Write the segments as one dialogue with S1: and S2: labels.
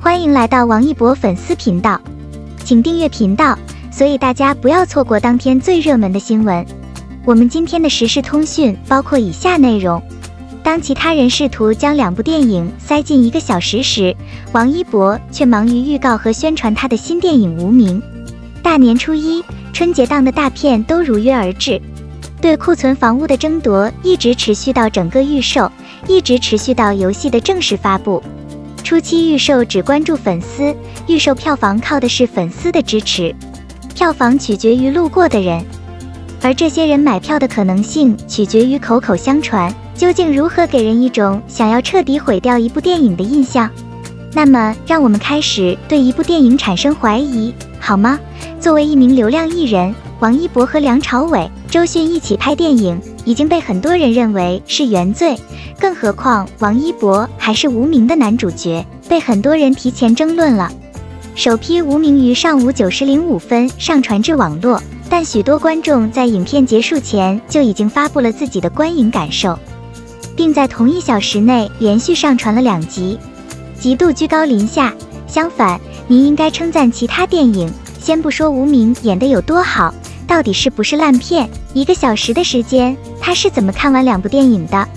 S1: 欢迎来到王一博粉丝频道，请订阅频道，所以大家不要错过当天最热门的新闻。我们今天的时事通讯包括以下内容：当其他人试图将2部电影塞进1个小时时，王一博却忙于预告和宣传他的新电影《无名》。大年初一，春节档的大片都如约而至。对库存房屋的争夺一直持续到整个预售，一直持续到游戏的正式发布。初期预售只关注粉丝，预售票房靠的是粉丝的支持，票房取决于路过的人，而这些人买票的可能性取决于口口相传。究竟如何给人一种想要彻底毁掉一部电影的印象？那么，让我们开始对一部电影产生怀疑，好吗？作为一名流量艺人，王一博和梁朝伟、周迅一起拍电影，已经被很多人认为是原罪，更何况王一博还是《无名》的男主角，被很多人提前争论了。首批《无名》于上午9时05分上传至网络，但许多观众在影片结束前就已经发布了自己的观影感受，并在同1小时内连续上传了2集，极度居高临下。相反，您应该称赞其他电影。先不说《无名》演得有多好，到底是不是烂片？1个小时的时间，他是怎么看完2部电影的？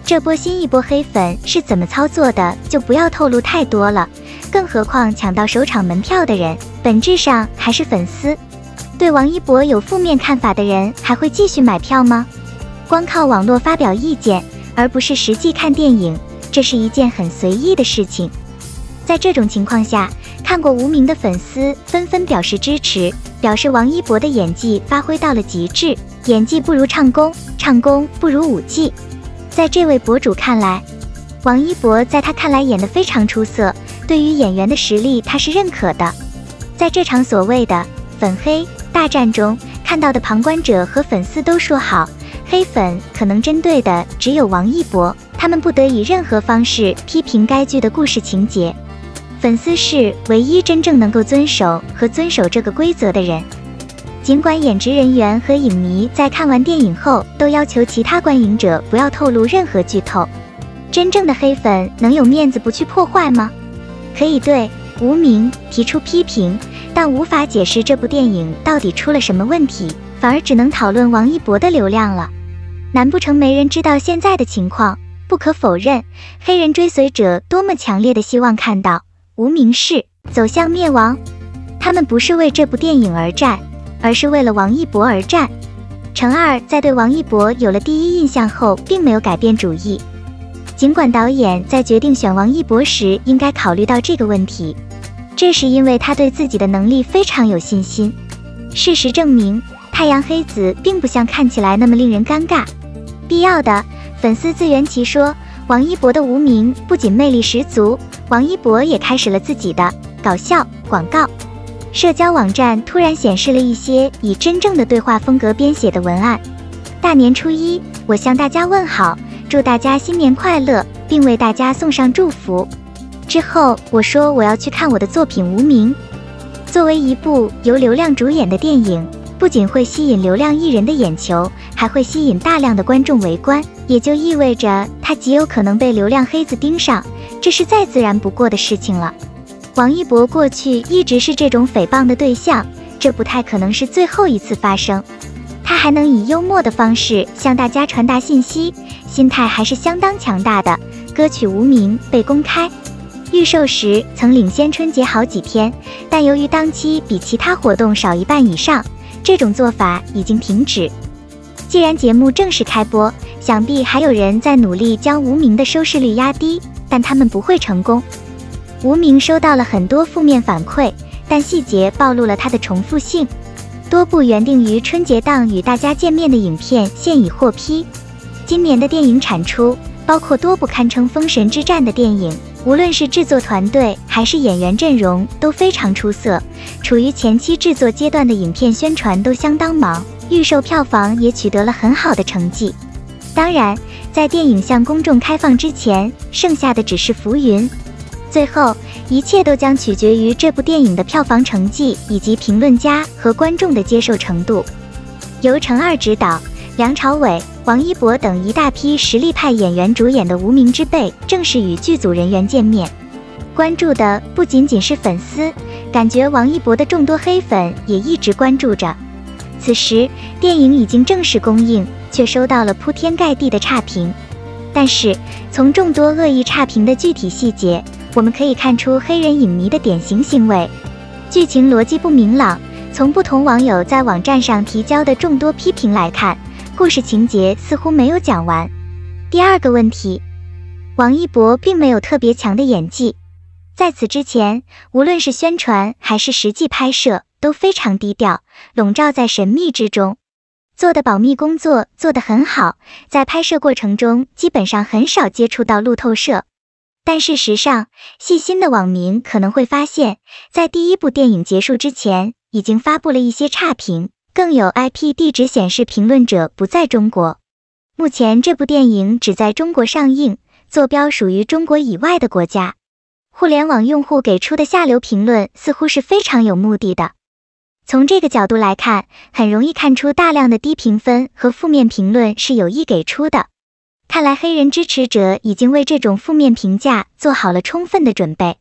S1: 这波新一波黑粉是怎么操作的，就不要透露太多了。更何况抢到首场门票的人，本质上还是粉丝。对王一博有负面看法的人，还会继续买票吗？光靠网络发表意见，而不是实际看电影，这是一件很随意的事情。在这种情况下，看过《无名》的粉丝纷纷表示支持，表示王一博的演技发挥到了极致，演技不如唱功，唱功不如武技。在这位博主看来，王一博在他看来演得非常出色，对于演员的实力他是认可的。在这场所谓的粉黑大战中，看到的旁观者和粉丝都说好，黑粉可能针对的只有王一博，他们不得以任何方式批评该剧的故事情节。粉丝是唯一真正能够遵守这个规则的人。尽管演职人员和影迷在看完电影后都要求其他观影者不要透露任何剧透，真正的黑粉能有面子不去破坏吗？可以对《无名》提出批评，但无法解释这部电影到底出了什么问题，反而只能讨论王一博的流量了。难不成没人知道现在的情况？不可否认，黑人追随者多么强烈的希望看到无名氏走向灭亡，他们不是为这部电影而战，而是为了王一博而战。陈二在对王一博有了第一印象后，并没有改变主意。尽管导演在决定选王一博时应该考虑到这个问题，这是因为他对自己的能力非常有信心。事实证明，太阳黑子并不像看起来那么令人尴尬。必要的粉丝自圆其说，王一博的《无名》不仅魅力十足，王一博也开始了自己的搞笑广告。社交网站突然显示了一些以真正的对话风格编写的文案。大年初一，我向大家问好，祝大家新年快乐，并为大家送上祝福。之后我说我要去看我的作品《无名》。作为一部由流量主演的电影，不仅会吸引流量艺人的眼球，还会吸引大量的观众围观，也就意味着它极有可能被流量黑子盯上，这是再自然不过的事情了。王一博过去一直是这种诽谤的对象，这不太可能是最后一次发生。他还能以幽默的方式向大家传达信息，心态还是相当强大的。歌曲《无名》被公开预售时曾领先春节好几天，但由于当期比其他活动少1半以上，这种做法已经停止。既然节目正式开播，想必还有人在努力将《无名》的收视率压低，但他们不会成功。《无名》收到了很多负面反馈，但细节暴露了它的重复性。多部原定于春节档与大家见面的影片现已获批。今年的电影产出包括多部堪称封神之战的电影，无论是制作团队还是演员阵容都非常出色。处于前期制作阶段的影片宣传都相当忙，预售票房也取得了很好的成绩。当然，在电影向公众开放之前，剩下的只是浮云。最后，一切都将取决于这部电影的票房成绩以及评论家和观众的接受程度。由陈二执导，梁朝伟、王一博等一大批实力派演员主演的《无名之辈》正式与剧组人员见面。关注的不仅仅是粉丝，感觉王一博的众多黑粉也一直关注着。此时，电影已经正式公映，却收到了铺天盖地的差评。但是，从众多恶意差评的具体细节，我们可以看出黑人影迷的典型行为。剧情逻辑不明朗，从不同网友在网站上提交的众多批评来看，故事情节似乎没有讲完。第二个问题，王一博并没有特别强的演技。在此之前，无论是宣传还是实际拍摄，都非常低调，笼罩在神秘之中。做的保密工作做得很好，在拍摄过程中基本上很少接触到路透社。但事实上，细心的网民可能会发现，在第一部电影结束之前，已经发布了一些差评，更有 IP 地址显示评论者不在中国。目前这部电影只在中国上映，坐标属于中国以外的国家。互联网用户给出的下流评论似乎是非常有目的的。从这个角度来看，很容易看出大量的低评分和负面评论是有意给出的。看来黑人支持者已经为这种负面评价做好了充分的准备。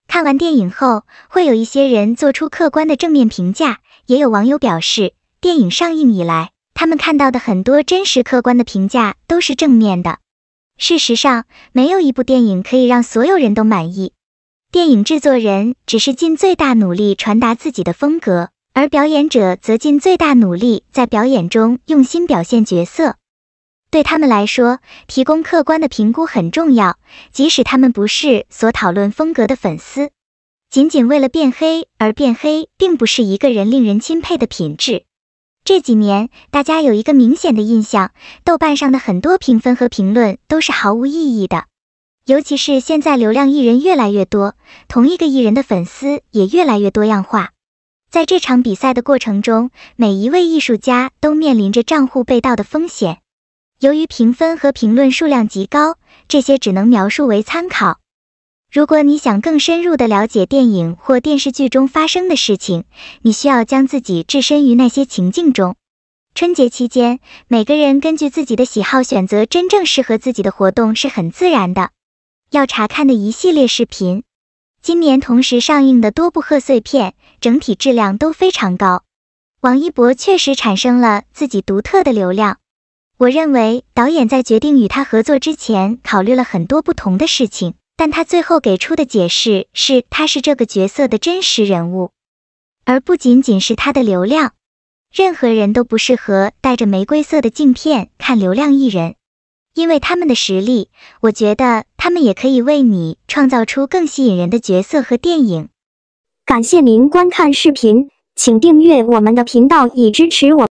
S1: 看完电影后，会有一些人做出客观的正面评价，也有网友表示，电影上映以来，他们看到的很多真实客观的评价都是正面的。事实上，没有一部电影可以让所有人都满意。电影制作人只是尽最大努力传达自己的风格，而表演者则尽最大努力在表演中用心表现角色。对他们来说，提供客观的评估很重要，即使他们不是所讨论风格的粉丝。仅仅为了变黑而变黑，并不是一个人令人钦佩的品质。这几年，大家有一个明显的印象，豆瓣上的很多评分和评论都是毫无意义的。尤其是现在流量艺人越来越多，同一个艺人的粉丝也越来越多样化。在这场比赛的过程中，每一位艺术家都面临着账户被盗的风险。由于评分和评论数量极高，这些只能描述为参考。如果你想更深入地了解电影或电视剧中发生的事情，你需要将自己置身于那些情境中。春节期间，每个人根据自己的喜好选择真正适合自己的活动是很自然的。要查看的一系列视频，今年同时上映的多部贺岁片，整体质量都非常高。王一博确实产生了自己独特的流量。我认为导演在决定与他合作之前，考虑了很多不同的事情，但他最后给出的解释是他是这个角色的真实人物，而不仅仅是他的流量。任何人都不适合带着玫瑰色的镜片看流量艺人，因为他们的实力，我觉得他们也可以为你创造出更吸引人的角色和电影。
S2: 感谢您观看视频，请订阅我们的频道以支持我。